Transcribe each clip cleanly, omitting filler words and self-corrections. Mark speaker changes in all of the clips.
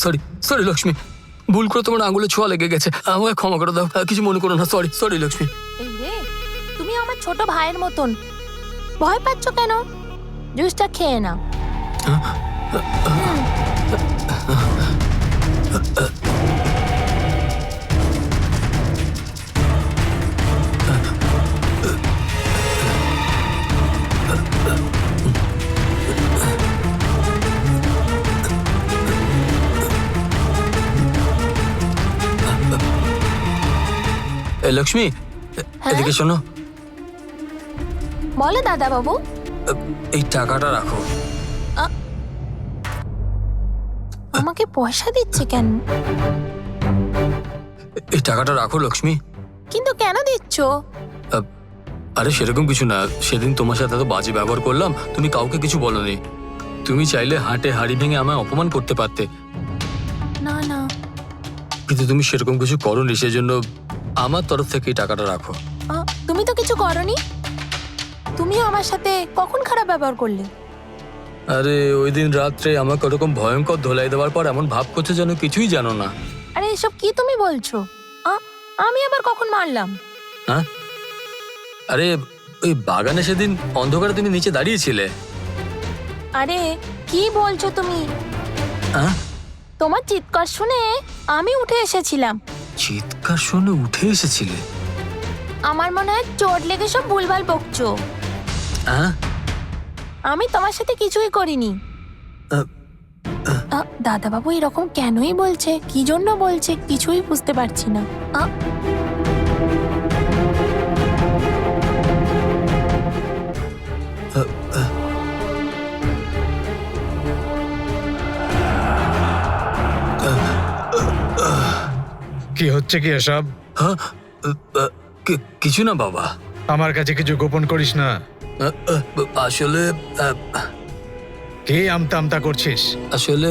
Speaker 1: Sorry sorry Lakshmi, ভুল করে তোমার আঙুলে ছোঁয়া লেগে গেছে, আমাকে ক্ষমা করে দাও, কিছু মনে করো না। Sorry sorry Lakshmi.
Speaker 2: এই রে, তুমি আমার ছোট ভাইয়ের মতন, ভয় পাচ্ছ কেন? জুসটা খেয়ে নাও।
Speaker 1: লক্ষ্মী, এদিকে শোনো।
Speaker 2: বলো দাদা বাবু।
Speaker 1: এই টাকাটা রাখো।
Speaker 2: আমাকে পয়সা দিচ্ছে কেন?
Speaker 1: এই টাকাটা রাখো লক্ষ্মী।
Speaker 2: কিন্তু কেন দিচ্ছ?
Speaker 1: আরে সেরকম কিছু না, সেদিন তোমার সাথে এত বাজে ব্যবহার করলাম, তুমি কাউকে কিছু বলোনি। তুমি চাইলে হাটে হাড়ি ভেঙে আমায় অপমান করতে পারতে,
Speaker 2: না না,
Speaker 1: কিন্তু তুমি সেরকম কিছু করোনি, সেজন্য আমার তরফ থেকে এই টাকাটা রাখো।
Speaker 2: তুমি তো কিছু করনি। তুমিও আমার সাথে কখন খারাপ ব্যবহার করলে?
Speaker 1: আরে ওই দিন রাত্রে আমাকে ওরকম ভয়ঙ্কর ধোলাই দেওয়ার পর এমন ভাব করছে যেন কিছুই জানো না।
Speaker 2: আরে এসব কি তুমি বলছো? আমি আবার কখন মারলাম?
Speaker 1: হ্যাঁ, আরে ওই বাগানে সেদিন অন্ধকারে তুমি নিচে দাঁড়িয়েছিলে।
Speaker 2: আরে কি বলছো তুমি?
Speaker 1: হ্যাঁ,
Speaker 2: তোমার চিৎকার শুনে আমি উঠে এসেছিলাম।
Speaker 1: চিৎকার শুনে উঠে এসেছিলে?
Speaker 2: আমার মনে হয় চোট লেগে সব ভুলভাল বকছো।
Speaker 1: হ্যাঁ,
Speaker 2: আমি তোমার সাথে কিছুই করিনি। দাদা বাবু এরকম কেনই বলছে, কি জন্য বলছে কিছুই বুঝতে পারছি না।
Speaker 3: কি হচ্ছে কি এসব?
Speaker 1: হ্যাঁ, কিছু না বাবা।
Speaker 3: আমার কাছে কিছু গোপন করিস না।
Speaker 1: আসলে
Speaker 3: কে আমতা আমতা করছিস?
Speaker 1: আসলে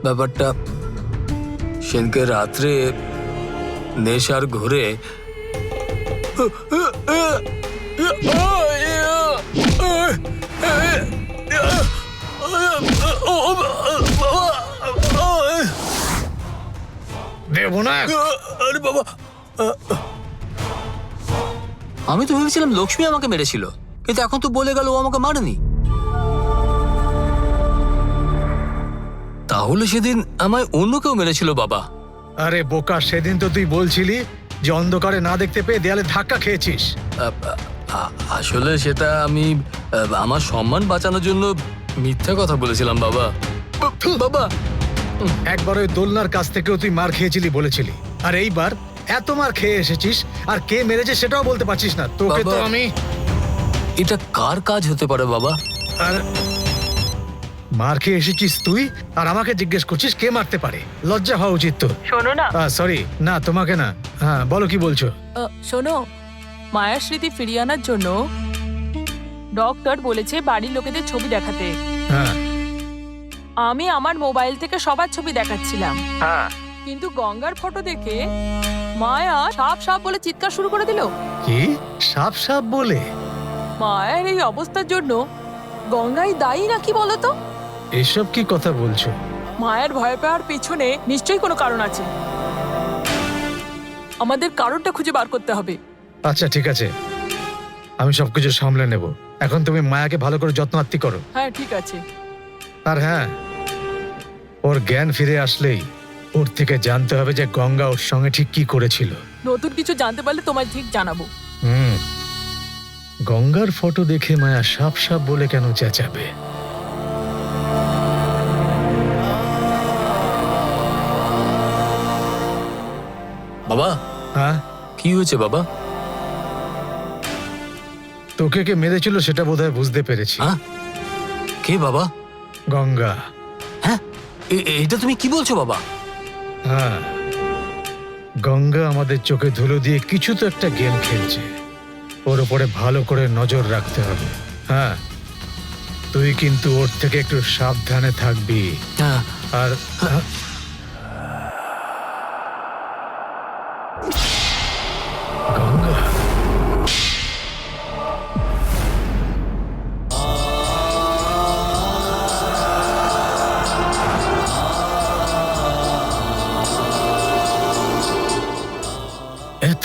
Speaker 1: ব্যাপারটা সেদিনকে রাত্রে নেশার ঘুরে
Speaker 3: দেবনাথ,
Speaker 1: আরে বাবা, আমি তো ভেবেছিলাম লক্ষ্মী আমাকে মেরেছিল, কিন্তু এখন তো বলে গেল ও আমাকে মারেনি। তাহলে সেদিন আমায় অন্য কেউ মেরেছিল বাবা।
Speaker 3: আরে বোকা, সেদিন তো তুই বলছিলি যে অন্ধকারে না দেখতে পেয়ে দেয়ালে ধাক্কা খেয়েছিস।
Speaker 1: আসলে সেটা আমি আমার সম্মান বাঁচানোর জন্য মিথ্যা কথা বলেছিলাম বাবা। বাবা,
Speaker 3: একবার ওই দোলনার কাছ থেকেও তুই মার খেয়েছিলি বলেছিলি, আর এইবার এত মার খেয়ে এসেছিস আর কে মেরেছে সেটাও বলতে পারছিস না। তোকে তো
Speaker 1: বাবা,
Speaker 3: আমি...
Speaker 1: এটা কার কাজ হতে পারে বাবা?
Speaker 3: আর মার খেয়ে এসেছিস তুই আর আমাকে জিজ্ঞেস করছিস কে মারতে পারে? লজ্জা হওয়া উচিত তো।
Speaker 4: শোনো না,
Speaker 3: সরি, না তোমাকে না। হ্যাঁ বলো, কি বলছো?
Speaker 4: শোনো, মায়ার স্মৃতি ফিরিয়ে আনার জন্য ডক্টর বলেছে বাড়ির লোকেদের ছবি দেখাতে।
Speaker 3: হ্যাঁ
Speaker 4: আমি আমার মোবাইল থেকে সবার ছবি দেখাচ্ছিলাম,
Speaker 3: হ্যাঁ,
Speaker 4: কিন্তু গঙ্গার ফটো দেখে মায়া সাপ সাপ বলে চিৎকার শুরু করে দিল।
Speaker 3: কি সাপ সাপ বলে?
Speaker 4: মায়ের এই অবস্থার জন্য গঙ্গাই দায়ী নাকি বলো তো?
Speaker 3: এসব কি কথা বলছো?
Speaker 4: মায়ের ভয় পাওয়ার পিছনে নিশ্চয়ই কোনো কারণ আছে, আমাদের কারণটা খুঁজে বার করতে হবে।
Speaker 3: আচ্ছা ঠিক আছে, আমি সবকিছু সামলে নেব। এখন তুমি মায়াকে ভালো করে যত্ন আত্তি করো।
Speaker 4: হ্যাঁ ঠিক আছে।
Speaker 3: আর হ্যাঁ, ওর জ্ঞান ফিরে আসলেই ওর থেকে জানতে হবে যে গঙ্গা ওর সঙ্গে ঠিক কি করেছিল।
Speaker 4: নতুন কিছু জানতে পারলে তোমায় ঠিক জানাবো।
Speaker 3: গঙ্গার ফটো দেখে মায়া সাপ সাপ বলে কেন চেঁচাবে?
Speaker 1: বাবা,
Speaker 3: হ্যাঁ,
Speaker 1: কি হয়েছে বাবা?
Speaker 3: তোকে কে মেরেছিল সেটা বোধহয় বুঝতে পেরেছি।
Speaker 1: হ্যাঁ, কে বাবা?
Speaker 3: গঙ্গা।
Speaker 1: হ্যাঁ, এটা তুমি কি বলছো বাবা?
Speaker 3: হ্যাঁ, গঙ্গা আমাদের চোখে ধুলো দিয়ে কিছু তো একটা গেম খেলছে, ওর উপরে ভালো করে নজর রাখতে হবে। হ্যাঁ, তুই কিন্তু ওর থেকে একটু সাবধানে থাকবি।
Speaker 1: হ্যাঁ,
Speaker 3: আর গঙ্গা,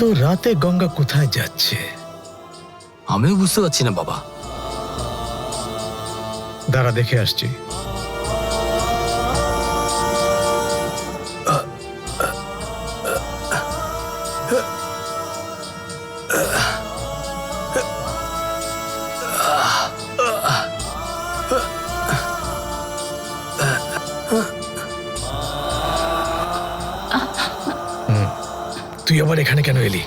Speaker 3: রাতে গঙ্গা কোথায় যাচ্ছে?
Speaker 1: আমিও বুঝতে পারছি না বাবা।
Speaker 3: দাঁড়া, দেখে আসছি। তুই আবার এখানে কেন এলি?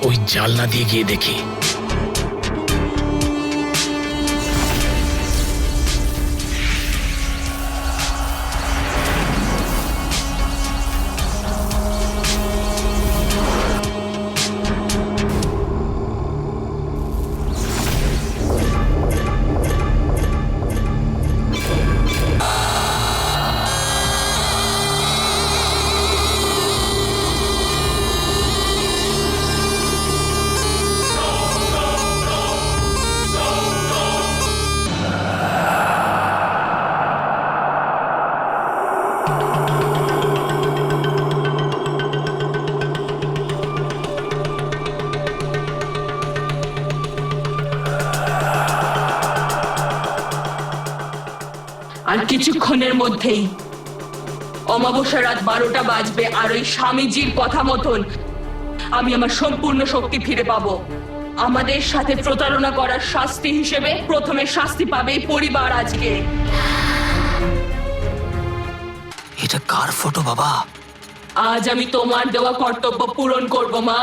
Speaker 3: ওই জানলা দিয়ে গিয়ে দেখি।
Speaker 5: আর কিছুক্ষণের মধ্যেই অমাবস্যা রাত 12টা বাজবে, আর ওই স্বামীজির কথা মতন আমি আমার সম্পূর্ণ শক্তি ফিরে পাবো। আমাদের সাথে প্রতারণা করার শাস্তি হিসেবে প্রথমে শাস্তি পাবে এই পরিবার আজকে।
Speaker 1: এটা কার ফটো বাবা?
Speaker 5: আজ আমি তোমার দেওয়া কর্তব্য পূরণ করব মা।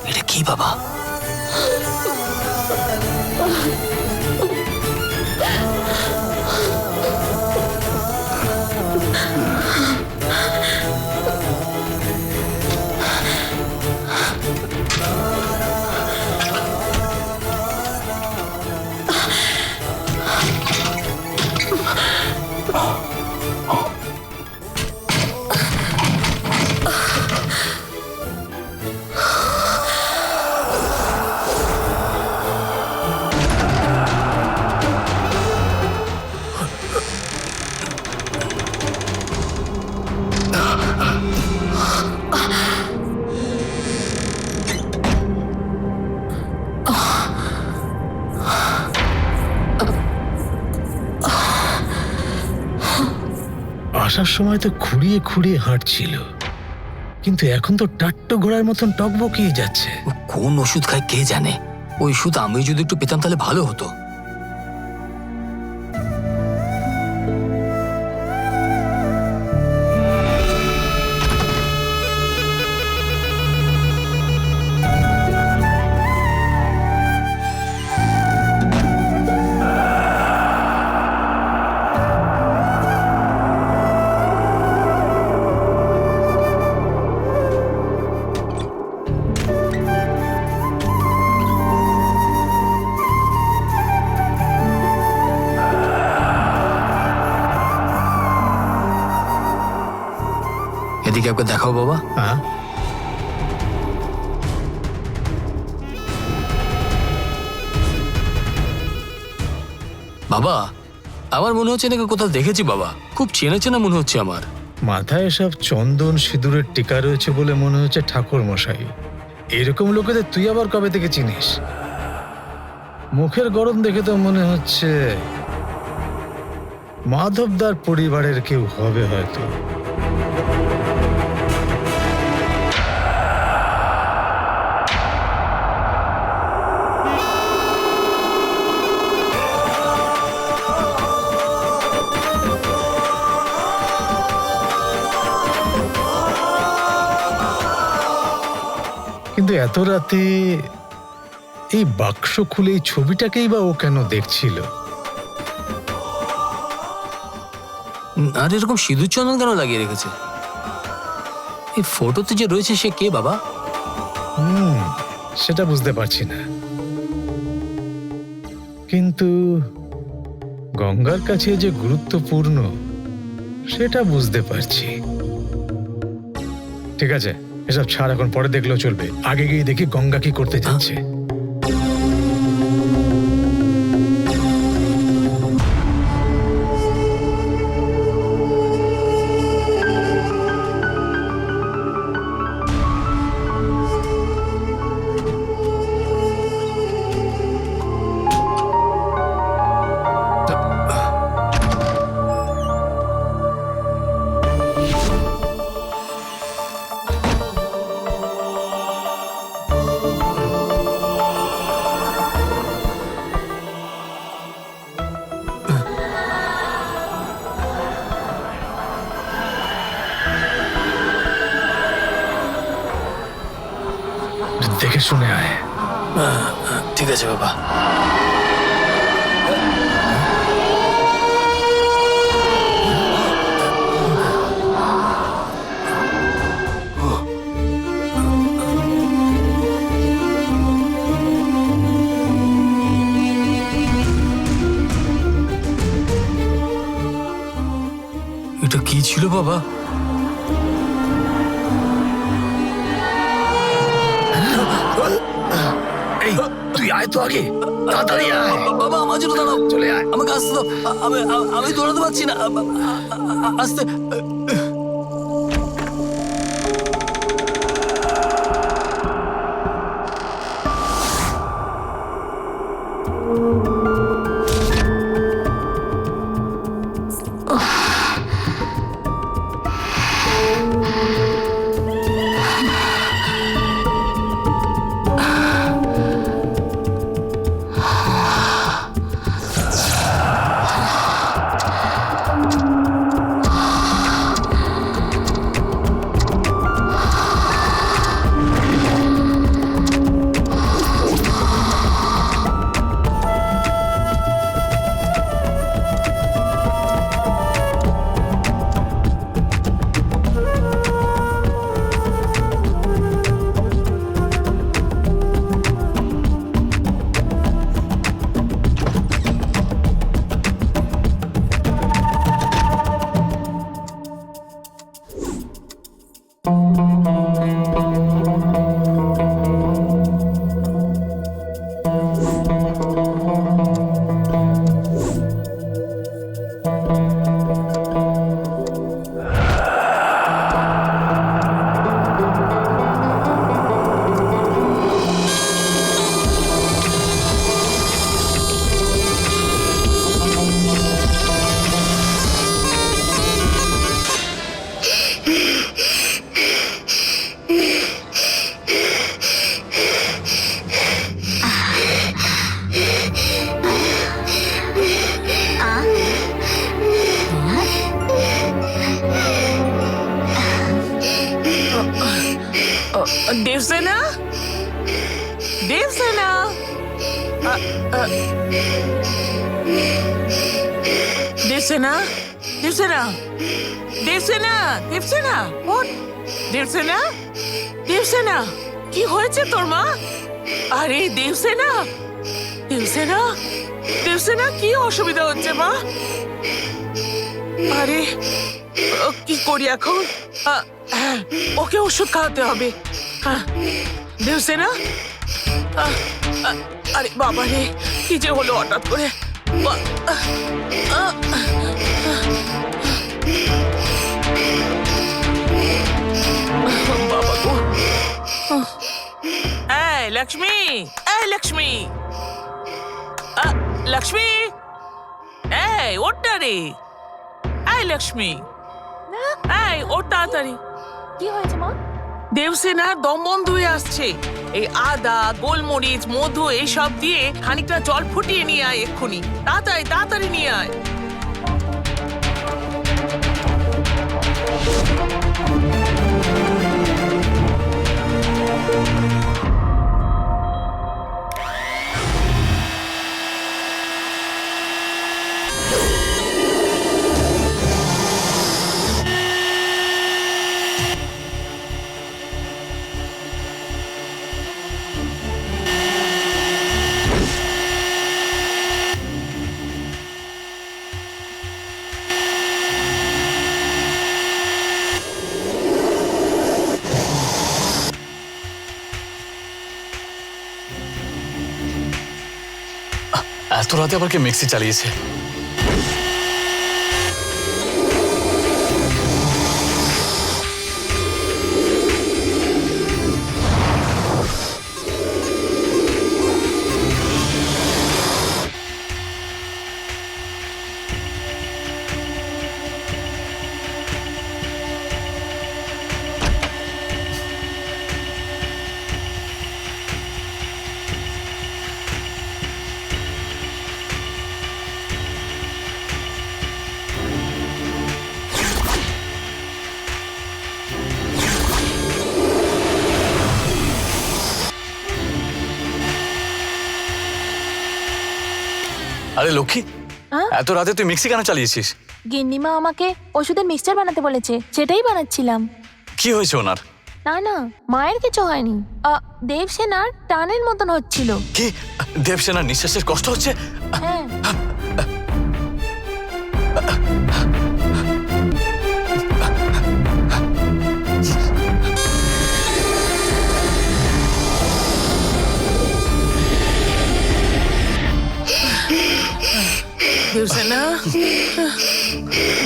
Speaker 1: এটা কি বাবা?
Speaker 3: আসার সময় তো খুঁড়িয়ে খুঁড়িয়ে হাঁটছিল, কিন্তু এখন তো টাট্টো ঘোড়ার মতন টকবকিয়ে যাচ্ছে।
Speaker 1: ও কোন ওষুধ খায় কে জানে। ওই ওষুধ আমি যদি একটু পেতাম তাহলে ভালো হতো। এদিকে একবার দেখাও বাবা।
Speaker 3: হ্যাঁ,
Speaker 1: বাবা আমার মনে হচ্ছে নাকি কোথাও দেখেছি বাবা, খুব চেনা চেনা মনে হচ্ছে আমার।
Speaker 3: মাথায় সব চন্দন সিঁদুরের টিকা রয়েছে বলে মনে হচ্ছে ঠাকুর মশাই। এরকম লোকেদের তুই আবার কবে থেকে চিনিস? মুখের গড়ন দেখে তো মনে হচ্ছে মাধবদার পরিবারের কেউ হবে হয়তো। কিন্তু এত রাতে এই বাক্স খুলে এই ছবিটাকেই বা ও কেন দেখছিল?
Speaker 1: আর এরকম সিঁদুর চন্দন কেন লাগিয়ে রেখেছে? এই ফটোতে যে রয়েছে সে কে বাবা?
Speaker 3: সেটা বুঝতে পারছি না, কিন্তু গঙ্গার কাছে যে গুরুত্বপূর্ণ সেটা বুঝতে পারছি। ঠিক আছে, এসব ছাড়, এখন পরে দেখলেও চলবে। আগে গিয়ে দেখি গঙ্গা কি করতে যাচ্ছে। দেখে শুনে আয়।
Speaker 1: ঠিক আছে বাবা। এটা কি ছিল বাবা?
Speaker 3: এই তুই আয় তো আগে, তাড়াতাড়ি আয়।
Speaker 1: বাবা আমার জন্য দাঁড়াও,
Speaker 3: চলে আয়।
Speaker 1: আমাকে আসতে দাও। আমি দৌড়াতে পারছি না, আসতে।
Speaker 6: দেবসেনা, দেবসেনা, দেবসেনা, দেবসেনা, দেবসেনা, দেবসেনা, ওঠ, দেবসেনা, দেবসেনা, কি হয়েছে তোর মা? আরে দেবসেনা, দেবসেনা, দেবসেনা, কি অসুবিধা হচ্ছে মা? আরে কি করি এখন? হ্যাঁ, ওকে ওষুধ খাওয়াতে হবে। হ্যাঁ, দেবসেনা, আরে বাবা রে, কি যে হলো হঠাৎ করে? বাবা গো, এই লক্ষ্মী, এই লক্ষ্মী, লক্ষ্মী, এই ওঠ না রে, এই লক্ষ্মী, এই ওঠ তাড়াতাড়ি।
Speaker 2: কি হয়েছে মা?
Speaker 6: দেবসেনার দম বন্ধ হয়ে আসছে। এই আদা, গোলমরিচ, মধু এইসব দিয়ে খানিকটা জল ফুটিয়ে নিয়ে আয় এক্ষুনি, তাড়াতাড়ি তাড়াতাড়ি নিয়ে আয়।
Speaker 1: এত রাতে আবার কে মিক্সি চালিয়েছে? আরে লক্ষ্মী,
Speaker 2: হ্যাঁ?
Speaker 1: এত রাতে তুই মিক্সি কেন চালিয়েছিস?
Speaker 2: গিন্নিমা আমাকে ওষুধের মিক্সচার বানাতে বলেছে, সেটাই বানাচ্ছিলাম।
Speaker 1: কি হয়েছে ওনার?
Speaker 2: না না, মায়ের কিছু হয়নি। দেবসেনার টানের মতন হচ্ছিল।
Speaker 1: কি দেবসেনার নিঃশ্বাসের কষ্ট হচ্ছে?
Speaker 2: হ্যাঁ,
Speaker 6: দেবসেনা,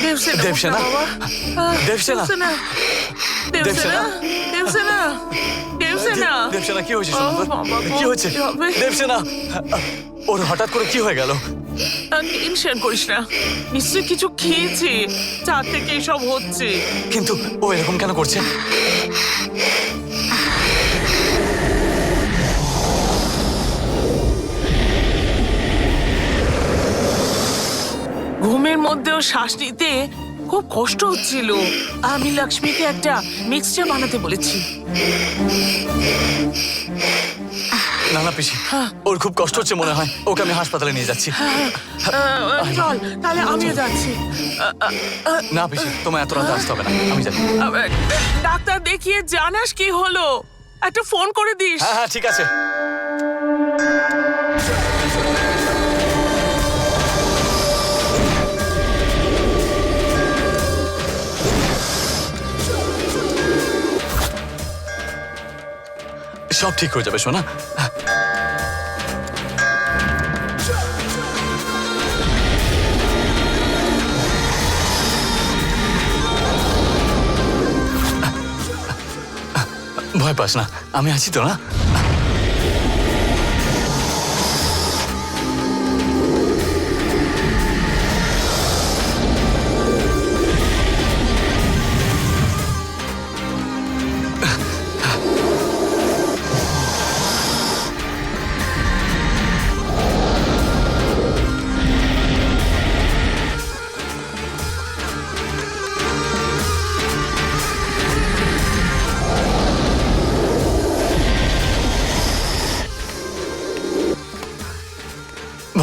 Speaker 6: দেবসেনা,
Speaker 1: দেবসেনা?
Speaker 6: বাবা,
Speaker 1: দেবসেনা?
Speaker 6: দেবসেনা, দেবসেনা, দেবসেনা, দেবসেনা,
Speaker 1: দেবসেনা কি হয়েছে সুন্দর?
Speaker 6: বাবা গো,
Speaker 1: কি হয়েছে
Speaker 6: কি হবে?
Speaker 1: দেবসেনা? ওর হঠাৎ করে কি হয়ে গেল?
Speaker 6: টেনশন করিস না, নিশ্চয়ই কিছু খেয়েছে, চা থেকে এসব হচ্ছে।
Speaker 1: কিন্তু ও এরকম কেন করছে?
Speaker 6: ঘুমের মধ্যেও শ্বাস নিতে খুব কষ্ট হচ্ছিল। আমি লক্ষ্মীকে একটা মিক্সচার বানাতে বলেছি।
Speaker 1: না না পিসি, ওর খুব কষ্ট হচ্ছে মনে হয়, ওকে আমি হাসপাতালে নিয়ে যাচ্ছি।
Speaker 6: চল তাহলে আমিও যাচ্ছি।
Speaker 1: না পিসি, তোমায় এত রাতে আসতে হবে না, আমি যাচ্ছি।
Speaker 6: ডাক্তার দেখিয়ে জানাস কি হলো, একটা ফোন করে দিস।
Speaker 1: হ্যাঁ হ্যাঁ ঠিক আছে। সব ঠিক হয়ে যাবে সোনা। ভয় পাস না, আমি আছি তো না?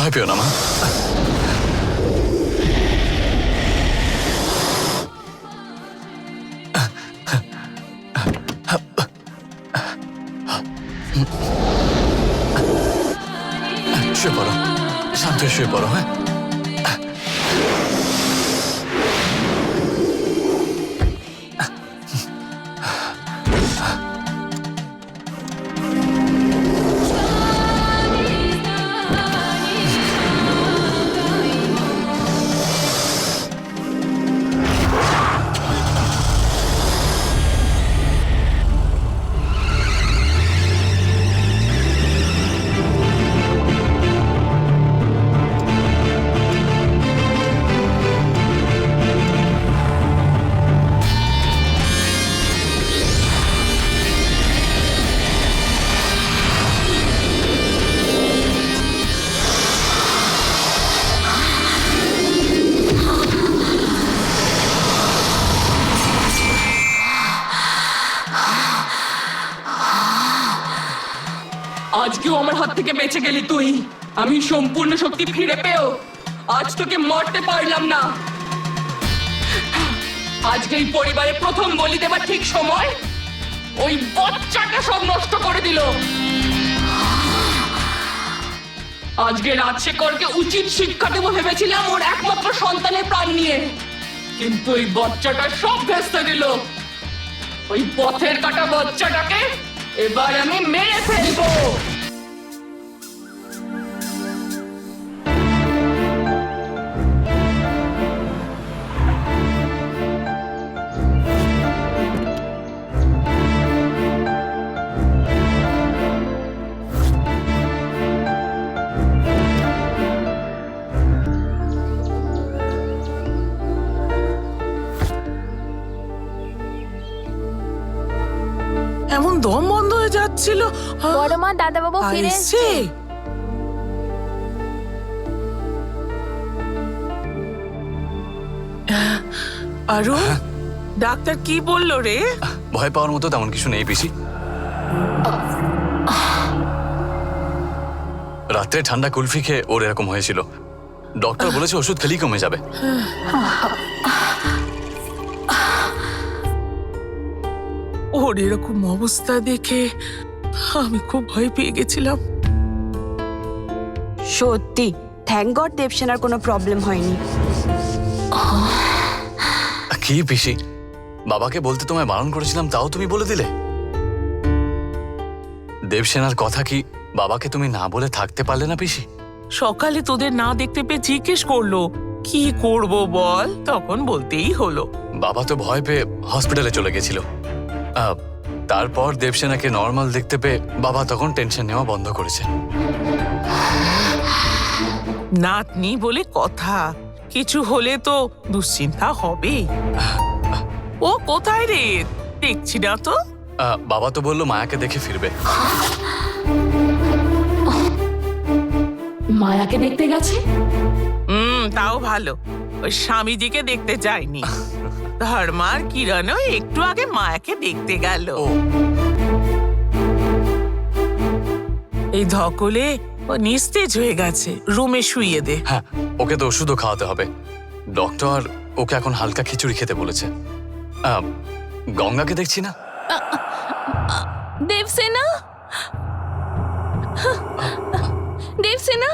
Speaker 7: ভয় পেও না মা। শুয়ে পড়ো, শান্ত হয়ে শুয়ে পড়ো। হ্যাঁ,
Speaker 5: আজকেও আমার হাত থেকে বেঁচে গেলি তুই। আমি সম্পূর্ণ শক্তি ফিরে পেও আজ তোকে মারতে পারলাম না। আজকে এই পরিবারে প্রথম বলি দেবার ঠিক সময় ওই বাচ্চাটা সব নষ্ট করে দিল। আজকে রাজশেখরকে উচিত শিক্ষা দেবো ভেবেছিলাম ওর একমাত্র সন্তানের প্রাণ নিয়ে, কিন্তু ওই বাচ্চাটা সব ভেস্তে দিল। ওই পথের কাটা বাচ্চাটাকে এবার আমি মেরে ফেলবো।
Speaker 6: এমন দম বন্ধ হয়ে যাচ্ছিল।
Speaker 2: বড় মা দাদা বাবু ফিরে
Speaker 6: আইসে।
Speaker 2: এসেছে।
Speaker 6: অরুণ, ডাক্তার কি বললো রে?
Speaker 7: ভয় পাওয়ার মতো তেমন কিছু নেই পিসি। রাত্রে ঠান্ডা কুলফি খেয়ে ওর এরকম হয়েছিল। ডক্টর বলেছে ওষুধ খেলেই কমে যাবে।
Speaker 6: ওর এরকম অবস্থা দেখে আমি খুব ভয় পেয়ে গেছিলাম।
Speaker 8: সত্যি থ্যাংক গড দেবসেনার কোনো প্রবলেম হয়নি।
Speaker 7: কি পিসি, বাবাকে বলতে তোমায় বারণ করেছিলাম তাও তুমি বলে দিলে? দেবসেনার কথা কি বাবাকে তুমি না বলে থাকতে পারলে না পিসি?
Speaker 6: সকালে তোদের না দেখতে পেয়ে জিজ্ঞেস করলো কি করব বল, তখন বলতেই হলো।
Speaker 7: বাবা তো ভয় পেয়ে হসপিটালে চলে গেছিল। তারপর দেবসেনাকে নর্মাল দেখতে পেয়ে বাবা তখন টেনশন নেওয়া বন্ধ করেছে।
Speaker 6: নাতনি বলে কথা, কিছু হলে তো দুশ্চিন্তা হবে। ও কোথায় রে? দেখছি না তো।
Speaker 7: বাবা তো বললো মায়াকে দেখে ফিরবে।
Speaker 5: মায়াকে দেখতে গেছে?
Speaker 6: তাও ভালো, ওই স্বামীজিকে দেখতে যায়নি। ধর্মার কিরণও একটু আগে মায়াকে দেখতে গেল। এই ধকলে ও নিস্তেজ হয়ে গেছে, রুমে শুইয়ে দে।
Speaker 7: হ্যাঁ, ওকে তো ওষুধও খাওয়াতে হবে। ডক্টর ওকে এখন হালকা খিচুড়ি খেতে বলেছে। গঙ্গাকে দেখছি না।
Speaker 2: দেবসেনা, দেবসেনা,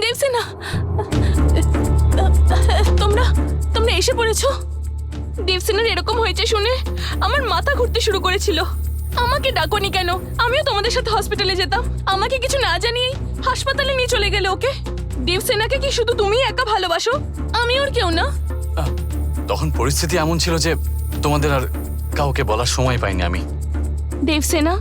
Speaker 2: দেবসেনা, তোমরা তোমরা এসে পড়েছো। দেবসেনার এরকম হয়েছে শুনে আমার মাথা ঘুরতে শুরু করেছিল। আমাকে ডাকোনি কেন? আমিও তোমাদের সাথে হসপিটালে যেতাম। আমাকে কিছু না জানিয়েই হাসপাতালে নিয়ে চলে গেলে ওকে। দেবসেনাকে কি শুধু তুমি একা ভালোবাসো? আমি ওর কেউ না?
Speaker 7: তখন পরিস্থিতি এমন ছিল যে তোমাদের আর কাউকে বলার সময় পাইনি আমি।
Speaker 2: দেবসেনা,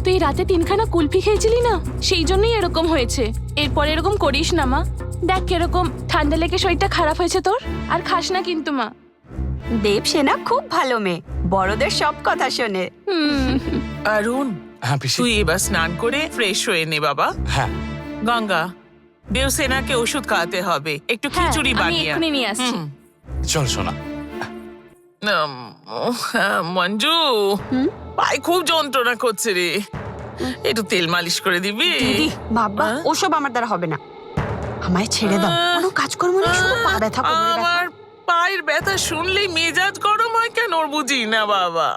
Speaker 2: তুই রাতে 3খানা কুলফি খেয়েছিলি না, সেই জন্যই এরকম হয়েছে। এরপর এরকম করিস না মা। দেখ কিরকম ঠান্ডা লেগে শরীরটা খারাপ হয়েছে তোর। আর খাস না কিন্তু মা।
Speaker 8: দেবসেনা খুব ভালো মেয়ে, বড়দের সব কথা শোনে।
Speaker 6: অরুণ,
Speaker 7: হ্যাঁ পিসি।
Speaker 6: তুই এবার স্নান করে ফ্রেশ হয়ে নে বাবা।
Speaker 7: হ্যাঁ,
Speaker 6: গঙ্গা, দেবসেনাকে ওষুধ খাওয়াতে হবে, একটু
Speaker 2: হ্যাঁ,
Speaker 6: খিচুড়ি
Speaker 2: আমি
Speaker 6: বানিয়ে।
Speaker 2: এক্ষুনি নিয়ে আসছি।
Speaker 7: চল শোনা।
Speaker 6: মঞ্জু, পায়ে খুব যন্ত্রণা করছে রে। একটু তেল মালিশ করে দিবি?
Speaker 8: দিদি বাবা
Speaker 6: হ্যাঁ?
Speaker 8: ওসব আমার দ্বারা হবে না, আমায় ছেড়ে দাও। কোনো কাজকর্ম নেই, শুধু পা ব্যথা কোমরে ব্যথা।
Speaker 6: আমার পায়ের ব্যথা শুনলেই মেজাজ গরম হয় কেন ওর বুঝি না বাবা।